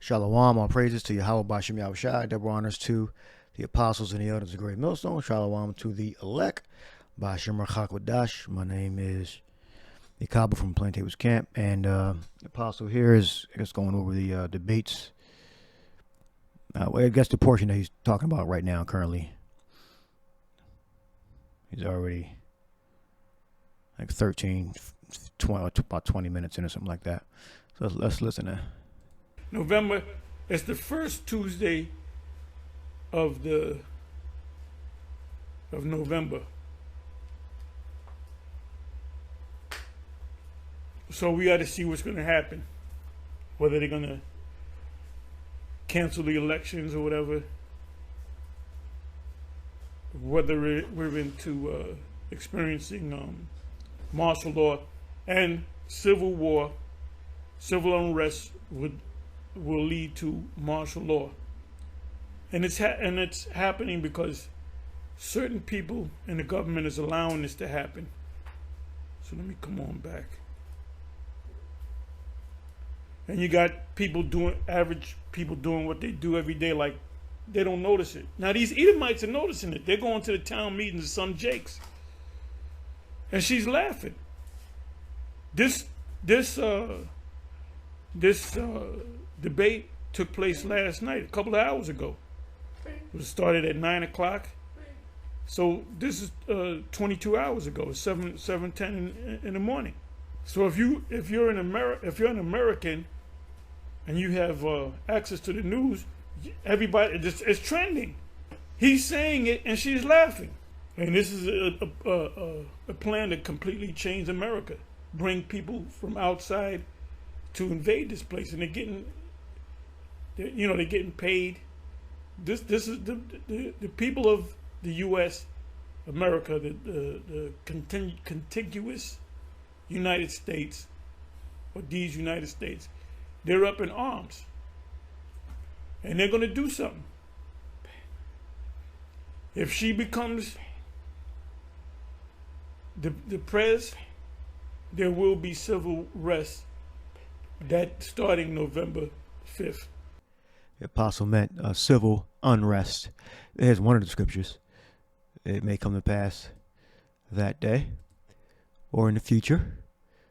Shalom, all praises to Yahweh Bashim Yahushai. Double honors to the apostles and the elders of the great Millstone. Shalom to the elect. Bashim Rachakwadash. My name is Nikaba from Plaintables camp. And the apostle here is just going over the debates. I guess the portion that he's talking about right now currently. He's already like 13, 12, about 20 minutes in or something like that. So let's listen to November is the first Tuesday of November. So we got to see what's going to happen. Whether they're going to cancel the elections or whatever. Whether we're into experiencing martial law and civil war, civil unrest will lead to martial law, and it's happening because certain people in the government is allowing this to happen. So let me come on back. And you got average people doing what they do every day, like they don't notice it. Now these Edomites are noticing it. They're going to the town meetings of some Jakes, and she's laughing. This debate took place last night, a couple of hours ago. It was started at 9 o'clock. So this is 22 hours ago. It's 7:10 in the morning. So if you're an American and you have access to the news, everybody it's trending. He's saying it and she's laughing. And this is a plan to completely change America, bring people from outside to invade this place, and they're getting paid. This is the people of the U.S., America, the contiguous United States, or these United States. They're up in arms, and they're going to do something. If she becomes the prez, there will be civil unrest. That starting November 5th. the apostle meant civil unrest. There's one of the scriptures. It may come to pass that day or in the future.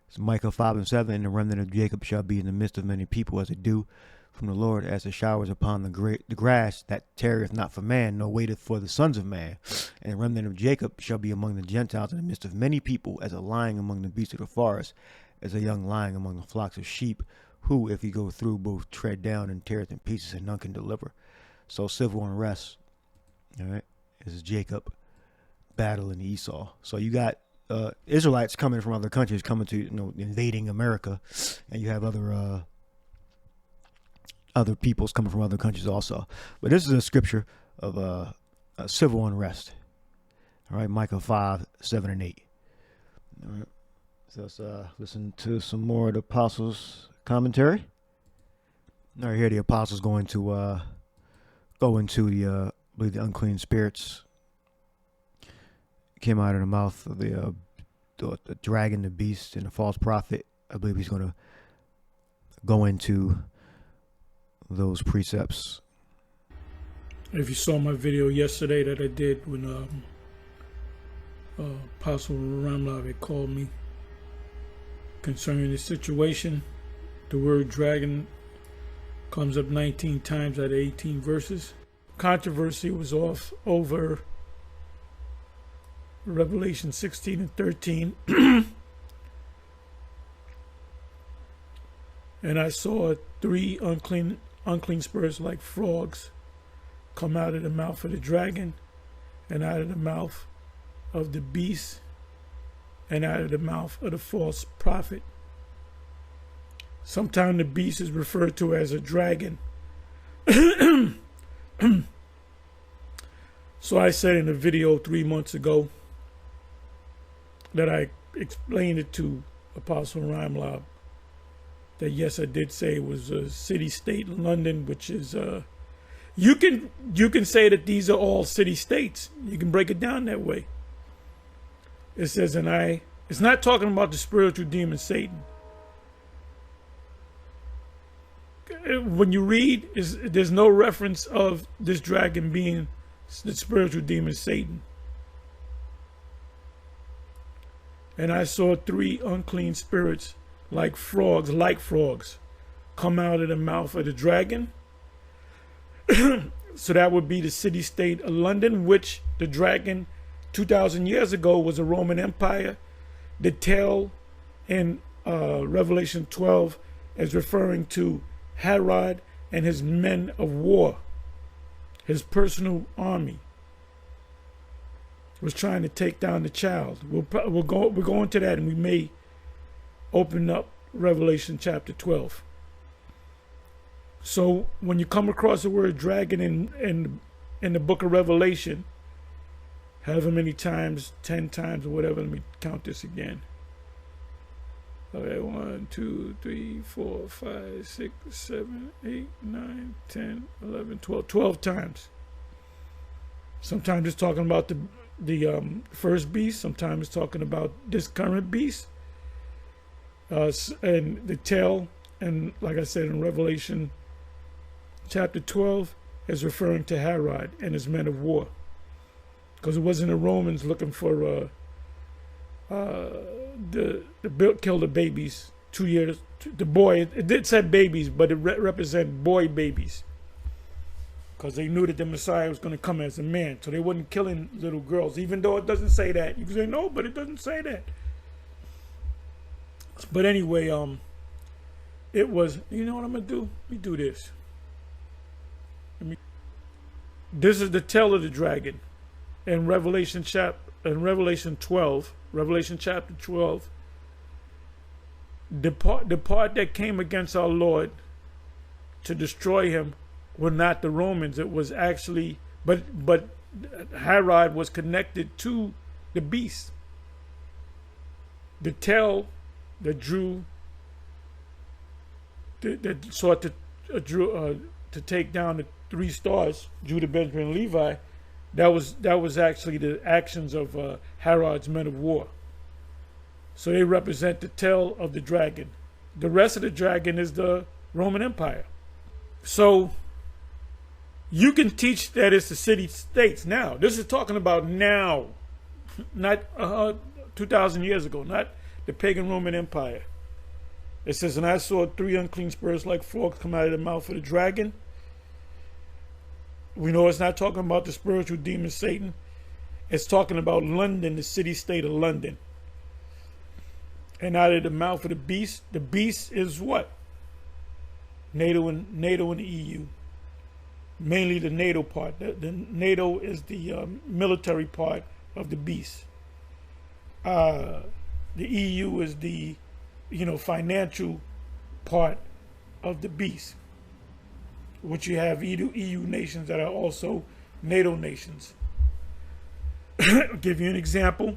It's Micah 5:7, and the remnant of Jacob shall be in the midst of many people as a dew from the Lord, as the showers upon the grass that tarrieth not for man, nor waiteth for the sons of man. And the remnant of Jacob shall be among the Gentiles in the midst of many people, as a lion among the beasts of the forest, as a young lion among the flocks of sheep, who, if he go through, both tread down and teareth in pieces, and none can deliver. So civil unrest, all right, is Jacob battling Esau. So you got Israelites coming from other countries, coming to invading America, and you have other peoples coming from other countries also. But this is a scripture of a civil unrest. All right, Micah 5:7 and 8. All right, so let's listen to some more of the apostles' commentary. All right, here the apostles going to go into the unclean spirits came out of the mouth of the dragon, the beast, and the false prophet. I believe he's going to go into those precepts. If you saw my video yesterday that I did when Apostle Ramlav had called me concerning the situation, the word dragon comes up 19 times out of 18 verses. Controversy was over Revelation 16 and 13. And I saw 3 unclean spirits like frogs come out of the mouth of the dragon, and out of the mouth of the beast, and out of the mouth of the false prophet. Sometimes the beast is referred to as a dragon. So I said in a video 3 months ago that I explained it to Apostle Ramlav, that yes, I did say it was a city-state London, which is you can say that these are all city-states. You can break it down that way. It says, it's not talking about the spiritual demon Satan. when you read, there's no reference of this dragon being the spiritual demon Satan. And I saw 3 unclean spirits like frogs, come out of the mouth of the dragon. So that would be the city-state of London, which the dragon 2,000 years ago was a Roman Empire. The tail in Revelation 12 is referring to Herod and his men of war. His personal army was trying to take down the child. We'll go into that, and we may open up Revelation chapter 12. So when you come across the word dragon in the book of Revelation, however many times, 10 times or whatever, let me count this again. Okay, 1, 2, 3, 4, 5, 6, 7, 8, 9, 10, 11, 12. 12 times. Sometimes it's talking about the first beast. Sometimes it's talking about this current beast. And the tail, and like I said in Revelation chapter 12, is referring to Herod and his men of war. Because it wasn't the Romans looking for kill the babies 2 years. The boy, it did say babies, but it represent boy babies. Because they knew that the Messiah was going to come as a man. So they wasn't killing little girls, even though it doesn't say that. You can say, no, but it doesn't say that. But anyway, it was, you know what I'm going to do? Let me do this. This is the tail of the dragon. In Revelation chapter 12, Revelation chapter 12, the part that came against our Lord to destroy him were not the Romans. It was actually, but Herod was connected to the beast. The tail that drew, that sought to take down the 3 stars, Judah, Benjamin, and Levi. That was actually the actions of Herod's men of war. So they represent the tail of the dragon. The rest of the dragon is the Roman Empire. So you can teach that it's the city-states now. This is talking about now, not 2,000 years ago, not the pagan Roman Empire. It says, and I saw 3 unclean spirits like frogs come out of the mouth of the dragon. We know it's not talking about the spiritual demon Satan. It's talking about London, the city-state of London. And out of the mouth of the beast is what? NATO and the EU. Mainly the NATO part. The NATO is the military part of the beast. The EU is the, financial part of the beast. Which you have EU nations that are also NATO nations. I'll give you an example.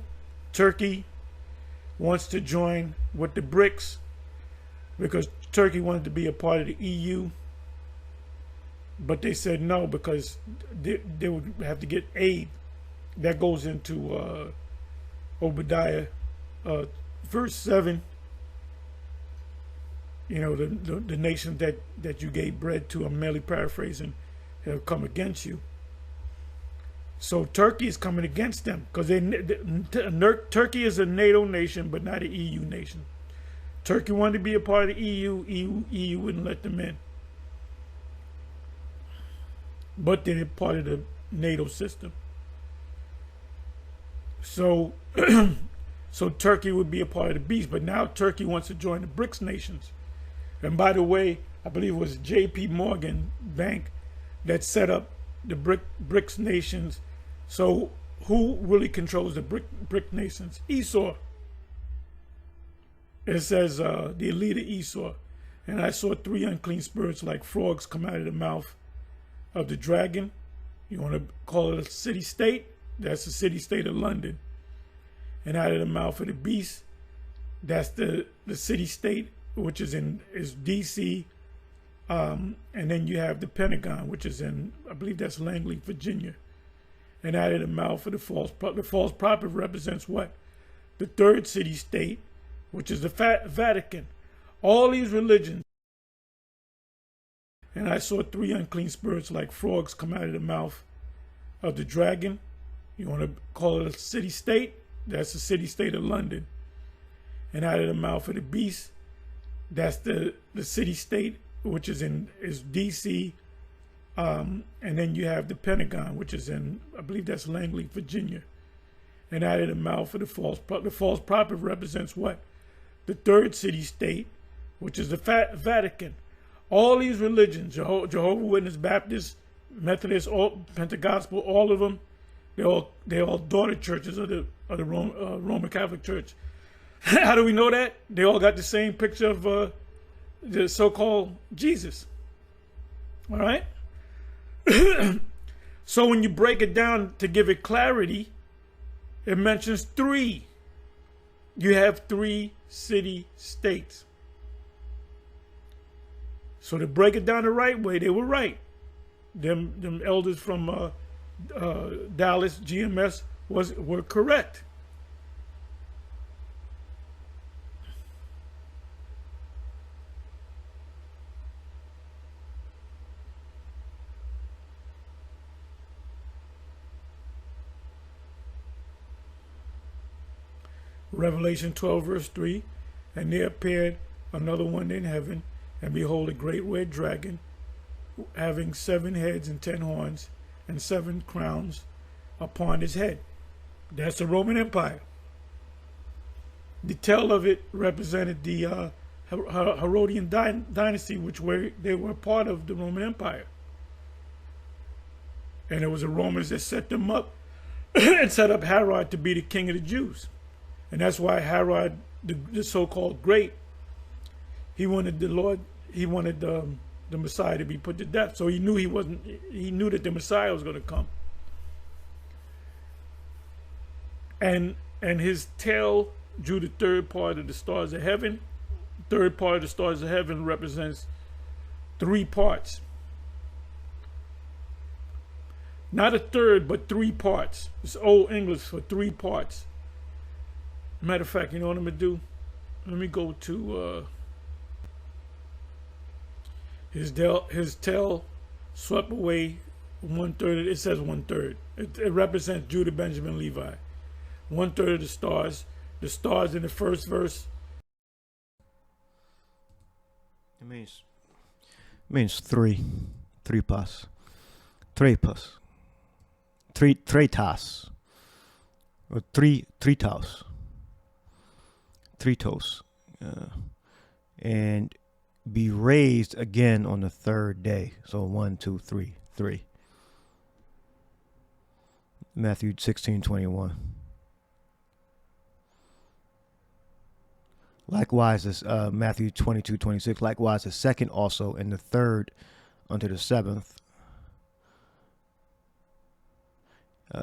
Turkey wants to join with the BRICS because Turkey wanted to be a part of the EU, but they said no because they would have to get aid. That goes into Obadiah verse 7. The nation that you gave bread to, I'm merely paraphrasing, have come against you. So Turkey is coming against them because Turkey is a NATO nation, but not an EU nation. Turkey wanted to be a part of the EU wouldn't let them in. But they're part of the NATO system. So, so Turkey would be a part of the beast, but now Turkey wants to join the BRICS nations. And by the way, I believe it was J.P. Morgan Bank that set up the BRICS nations. So who really controls the BRIC nations? Esau. It says the elite of Esau. And I saw 3 unclean spirits like frogs come out of the mouth of the dragon. You want to call it a city-state? That's the city-state of London. And out of the mouth of the beast, that's the city-state, which is D.C., and then you have the Pentagon, which is in, I believe that's Langley, Virginia. And out of the mouth of the false prophet represents what? The 3rd city-state, which is the Vatican. All these religions And I saw 3 unclean spirits like frogs come out of the mouth of the dragon. You want to call it a city-state? That's the city-state of London. And out of the mouth of the beast, that's the city-state, which is D.C., and then you have the Pentagon, which is in, I believe that's Langley, Virginia. And out of the mouth of the false prophet represents what? The 3rd city-state, which is the Vatican. All these religions, Jehovah's Witness, Baptist, Methodist, Pentecostal, all of them, they're all daughter churches of the Roman Catholic Church. How do we know that? They all got the same picture of the so-called Jesus. All right? So when you break it down to give it clarity, it mentions 3. You have 3 city-states. So to break it down the right way, they were right. Them elders from Dallas, GMS, were correct. Revelation 12, verse 3, and there appeared another one in heaven, and behold, a great red dragon, having 7 heads and 10 horns, and 7 crowns upon his head. That's the Roman Empire. The tail of it represented the Herodian dynasty, they were part of the Roman Empire. And it was the Romans that set them up and set up Herod to be the king of the Jews. And that's why Herod, the so-called great, he wanted the Messiah to be put to death. So he knew he knew that the Messiah was going to come. And his tail drew the 3rd part of the stars of heaven. The 3rd part of the stars of heaven represents 3 parts. Not a 3rd, but 3 parts. It's Old English for 3 parts. Matter of fact, you know what I'm going to do? Let me go to his tail swept away 1/3. It says 1/3. It represents Judah, Benjamin, Levi. 1/3 of the stars. The stars in the first verse. It means 3. 3 pas. 3 pas. 3 tas. Or 3 taus. 3 toes, and be raised again on the 3rd day. So 1, 2, 3, 3. Matthew 16:21. Likewise, this Matthew 22:26. Likewise, the 2nd also, and the 3rd unto the 7th.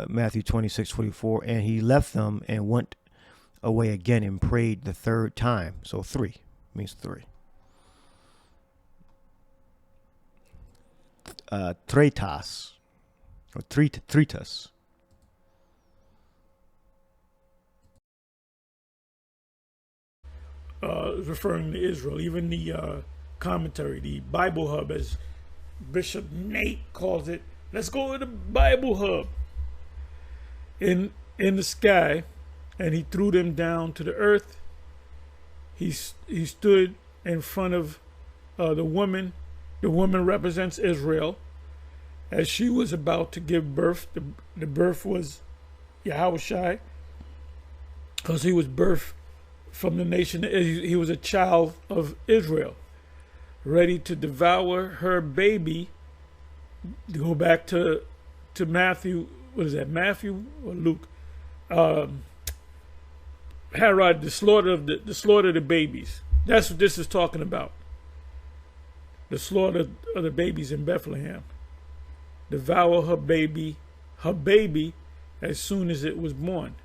Matthew 26:24. And he left them and went away again and prayed the 3rd time. So 3 means 3. Tretas or tritas. Referring to Israel. Even the commentary, the Bible Hub, as Bishop Nate calls it. Let's go to the Bible Hub. In the sky. And he threw them down to the earth. He stood in front of the woman. The woman represents Israel. As she was about to give birth, the birth was Yahushai, because he was birthed from the nation. He was a child of Israel, ready to devour her baby. To go back to Matthew, what is that, Matthew or Luke? Herod, the slaughter of the babies. That's what this is talking about. The slaughter of the babies in Bethlehem. Devour her baby as soon as it was born.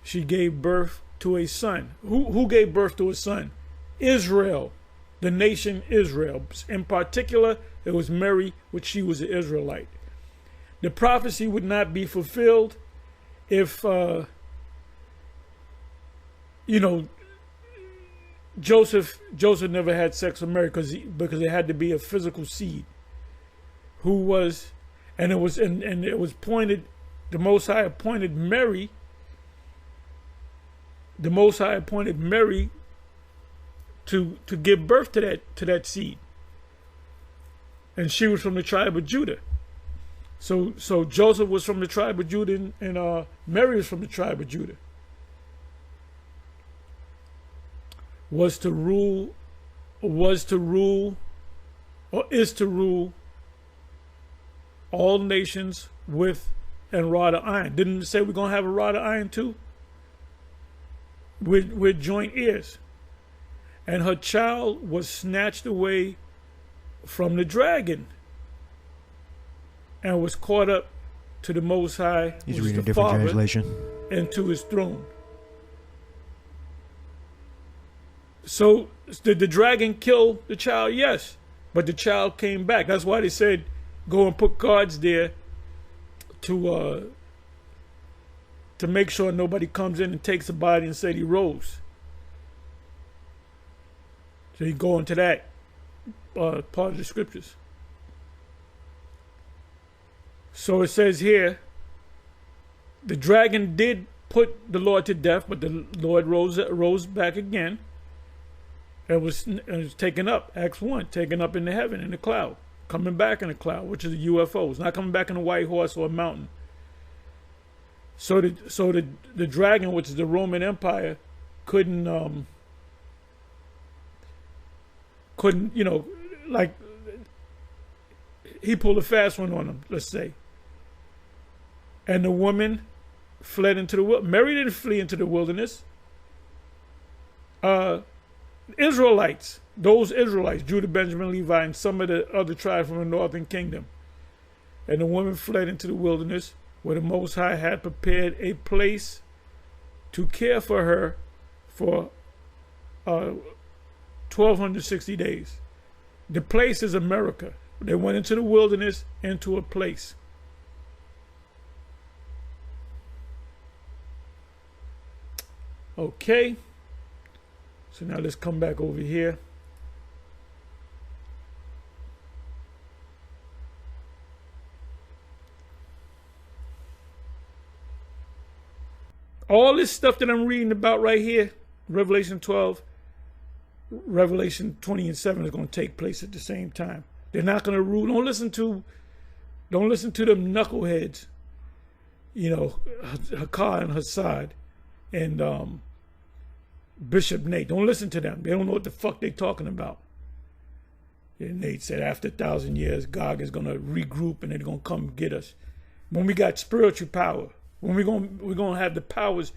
She gave birth to a son. Who gave birth to a son? Israel, the nation Israel. In particular, it was Mary, which she was an Israelite. The prophecy would not be fulfilled if Joseph never had sex with Mary because it had to be a physical seed. And it was pointed. The Most High appointed Mary. The Most High appointed Mary to give birth to that seed, and she was from the tribe of Judah. So Joseph was from the tribe of Judah, and Mary was from the tribe of Judah. Was to rule, or is to rule all nations with and rod of iron. Didn't it say we're gonna have a rod of iron too? With joint ears. And her child was snatched away from the dragon and was caught up to the Most High, he's reading a different translation, and to his throne. So did the dragon kill the child? Yes, but the child came back. That's why they said go and put guards there to make sure nobody comes in and takes the body and said he rose. So you go into that part of the scriptures. So it says here, the dragon did put the Lord to death, but the Lord rose back again and was taken up. Acts 1, taken up into heaven in the cloud, coming back in a cloud, which is a UFO. It's not coming back in a white horse or a mountain. So the dragon, which is the Roman Empire, couldn't like, he pulled a fast one on them, let's say. And the woman fled into the wilderness. Mary didn't flee into the wilderness. Israelites, those Israelites, Judah, Benjamin, Levi, and some of the other tribes from the northern kingdom. And the woman fled into the wilderness, where the Most High had prepared a place to care for her for 1,260 days. The place is America. They went into the wilderness, into a place. Okay. So now let's come back over here. All this stuff that I'm reading about right here, Revelation 12, Revelation 20 and 7 is going to take place at the same time. They're not going to rule. Don't listen to them knuckleheads, Hakar and Hassad and Bishop Nate. Don't listen to them. They don't know what the fuck they're talking about. And Nate said after 1,000 years, God is going to regroup and they're going to come get us. When we got spiritual power, when we're going to have the powers,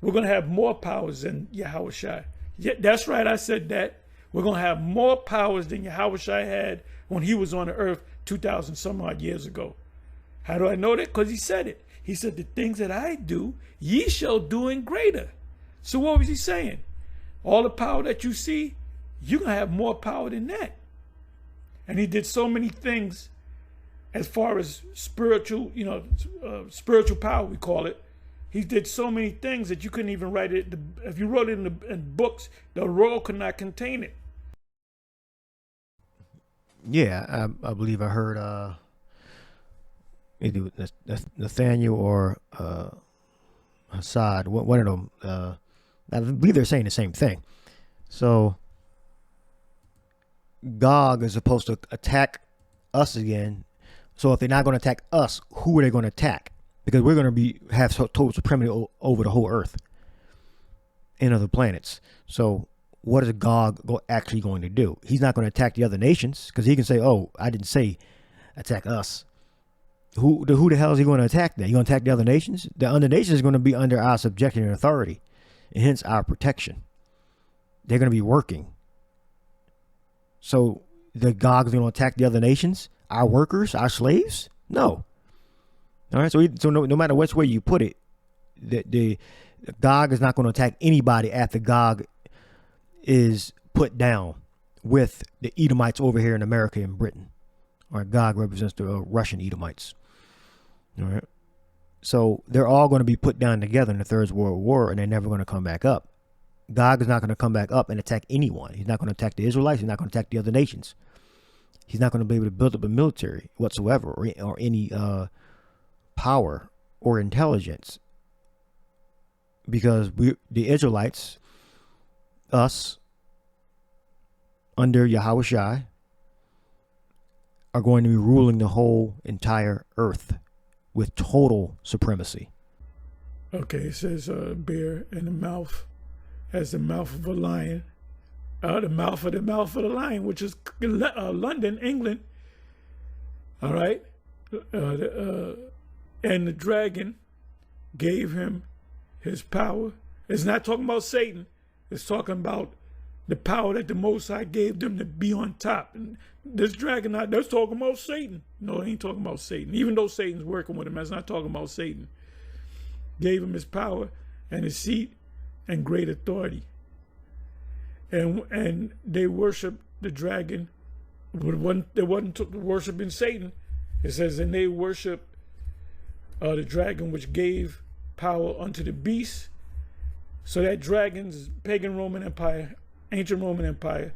we're going to have more powers than Yahushua. Yeah, that's right, I said that. We're going to have more powers than Yahushua had when he was on the earth 2,000 some odd years ago. How do I know that? Because he said it. He said, the things that I do, ye shall do in greater. So what was he saying? All the power that you see, you're going to have more power than that. And he did so many things as far as spiritual, spiritual power, we call it. He did so many things that you couldn't even write it. If you wrote it in books, the roll could not contain it. Yeah, I believe I heard either Nathaniel or Hassad, one of them. I believe they're saying the same thing. So Gog is supposed to attack us again. So if they're not going to attack us, who are they going to attack? Because we're going to have total supremacy over the whole Earth and other planets. So what is Gog actually going to do? He's not going to attack the other nations because he can say, "Oh, I didn't say attack us." Who the hell is he going to attack then? He going to attack the other nations? The other nations is going to be under our subjection and authority, and hence our protection. They're going to be working. So the Gog is going to attack the other nations, our workers, our slaves? No. All right. So no matter which way you put it, the Gog is not going to attack anybody after Gog is put down with the Edomites over here in America and Britain. All right. Gog represents the Russian Edomites. All right. So they're all going to be put down together in the Third World War, and they're never going to come back up. Gog is not going to come back up and attack anyone. He's not going to attack the Israelites. He's not going to attack the other nations. He's not going to be able to build up a military whatsoever, or any power or intelligence, because the Israelites, us, under Yahushua, are going to be ruling the whole entire earth with total supremacy. Okay, it says bear in the mouth as the mouth of a lion, the mouth of the lion, which is London, England. All right, and the dragon gave him his power. It's not talking about Satan. It's talking about the power that the Most High gave them to be on top. And this dragon, that's talking about Satan. No, it ain't talking about Satan. Even though Satan's working with him, that's not talking about Satan. Gave him his power and his seat and great authority. And they worshiped the dragon. They wasn't worshiping Satan. It says, and they worshiped the dragon which gave power unto the beast. So that dragon's pagan Roman Empire, ancient Roman Empire,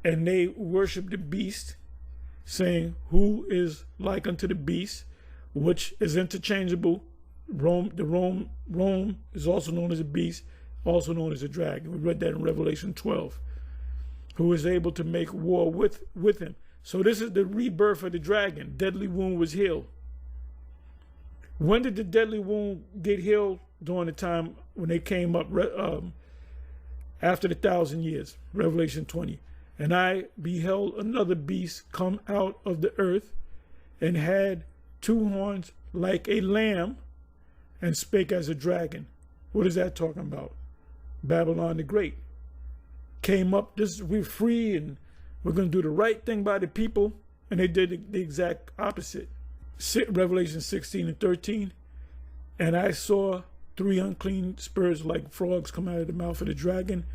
and they worship the beast, saying, who is like unto the beast, which is interchangeable. Rome is also known as a beast, also known as a dragon. We read that in Revelation 12. Who is able to make war with him. So this is the rebirth of the dragon. Deadly wound was healed. When did the deadly wound get healed? During the time when they came up after the 1,000 years, Revelation 20. And I beheld another beast come out of the earth, and had 2 horns like a lamb, and spake as a dragon. What is that talking about? Babylon the Great. Came up, we're free, and we're going to do the right thing by the people. And they did the exact opposite. Revelation 16 and 13. And I saw 3 unclean spirits like frogs come out of the mouth of the dragon.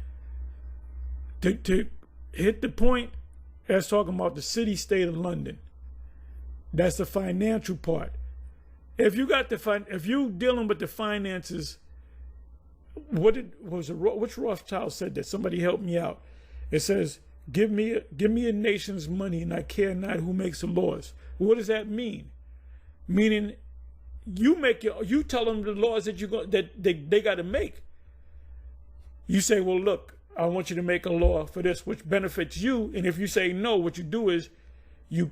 To hit the point, that's talking about the city-state of London. That's the financial part. If you dealing with the finances, which Rothschild said that? Somebody help me out. It says, give me a nation's money, and I care not who makes the laws. What does that mean? Meaning, you tell them the laws that they got to make. You say, well, look, I want you to make a law for this which benefits you, and if you say no, what you do is you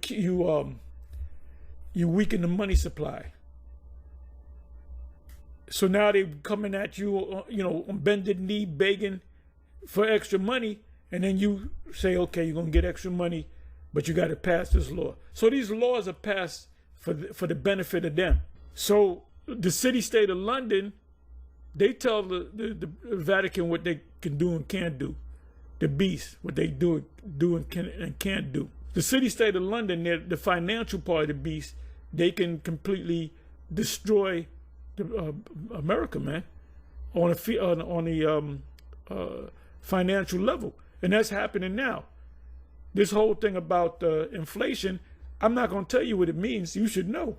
weaken the money supply. So now they're coming at you, on bended knee, begging for extra money, and then you say, okay, you're gonna get extra money, but you got to pass this law. So these laws are passed for the benefit of them. So the city-state of London, they tell the Vatican what they can do and can't do. The beast, what they do and can't do. The city-state of London, the financial part of the beast, they can completely destroy America, man, on a financial level. And that's happening now. This whole thing about inflation, I'm not going to tell you what it means. You should know.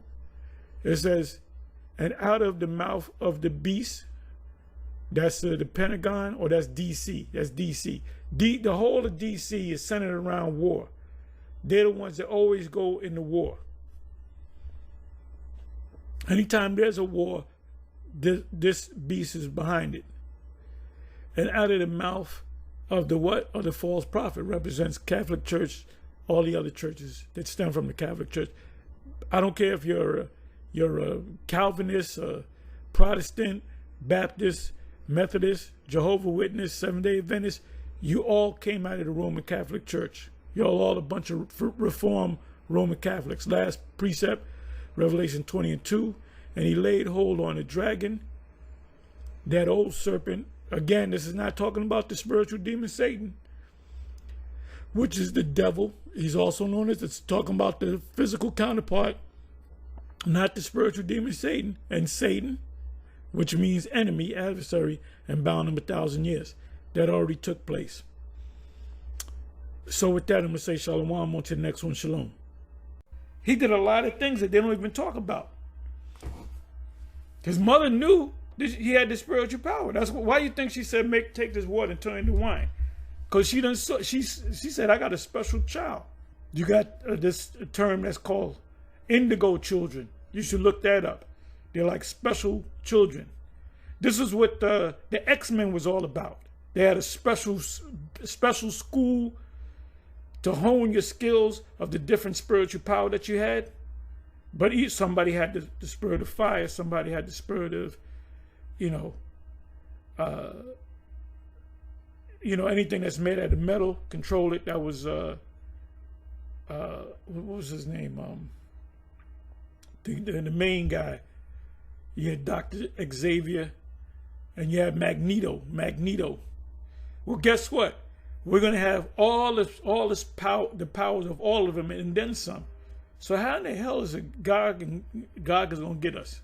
It says, and out of the mouth of the beast, that's the Pentagon, or that's D.C. That's D.C. The whole of D.C. is centered around war. They're the ones that always go into war. Anytime there's a war, this beast is behind it. And out of the mouth of the what? Of the false prophet, represents Catholic Church, all the other churches that stem from the Catholic Church. I don't care if you're a Calvinist, a Protestant, Baptist, Methodist, Jehovah's Witness, Seventh-day Adventist, you all came out of the Roman Catholic Church. You're all a bunch of Reformed Roman Catholics. Last precept, Revelation 20 and 2. And he laid hold on the dragon, that old serpent. Again, this is not talking about the spiritual demon Satan, which is the devil. He's also known as, it's talking about the physical counterpart, not the spiritual demon Satan. And Satan, which means enemy, adversary, and bound him 1,000 years. That already took place. So with that, I'm going to say shalom. On to the next one. Shalom. He did a lot of things that they don't even talk about. His mother knew He had the spiritual power. That's why you think she said, take this water and turn it into wine. Because she said, I got a special child. You got this term that's called indigo children. You should look that up. They're like special children. This is what the X-Men was all about. They had a special school to hone your skills of the different spiritual power that you had. But somebody had the spirit of fire. Somebody had the spirit of, anything that's made out of metal, control it. That was, what was his name? The main guy. You had Dr. Xavier, and you had Magneto. Well, guess what? We're going to have all this power, the powers of all of them, and then some. So how in the hell is God is going to get us?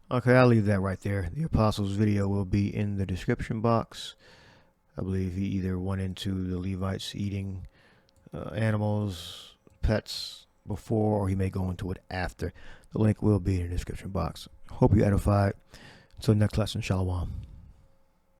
Okay, I'll leave that right there. The Apostles video will be in the description box. I believe he either went into the Levites eating animals, pets before, or he may go into it after. The link will be in the description box. Hope you edified. Until next lesson, Shalom.